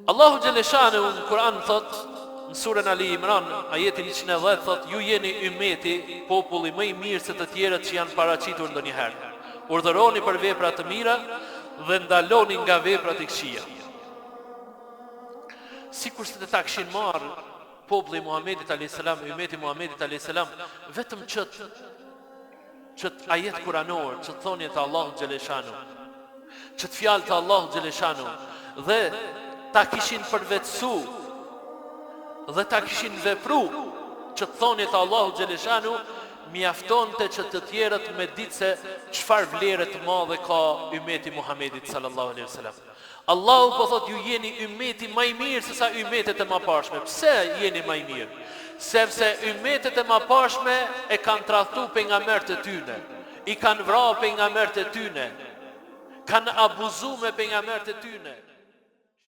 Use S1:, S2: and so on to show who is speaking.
S1: Allahu Gjeleshanu në Kur'an thot, në surën Ali Imran, ajeti 110 thot, ju jeni ummeti, populli më i mirë se të tjerët që janë paraqitur ndonjëherë. Urdhëroni për vepra të mira dhe ndaloni nga veprat e këqija. Sikur se ta kishin marrë populli Muhamedit alayhis salam, ummeti Muhamedit alayhis salam, vetëm ç't ajet kuranor, ç't thonje të Allahut Gjeleshanu, ç't fjalë të Allahut Gjeleshanu, dhe ta kishin përvetësu dhe ta kishin vepru që të thonje të Allahu Gjeleshanu, mjaftonte që të tjerët me ditë se çfarë vlere të madhe ka ummeti Muhamedit sallallahu alaihi wasallam. Allahu po thot, ju jeni ummeti më i mirë se sa ummetet e mëparshme. Pse jeni më i mirë? Sepse ummetet e mëparshme e kanë tradhtu pejgamberët e tyre, i kanë vrarë pejgamberët e tyre, kanë abuzuar me pejgamberët e tyre.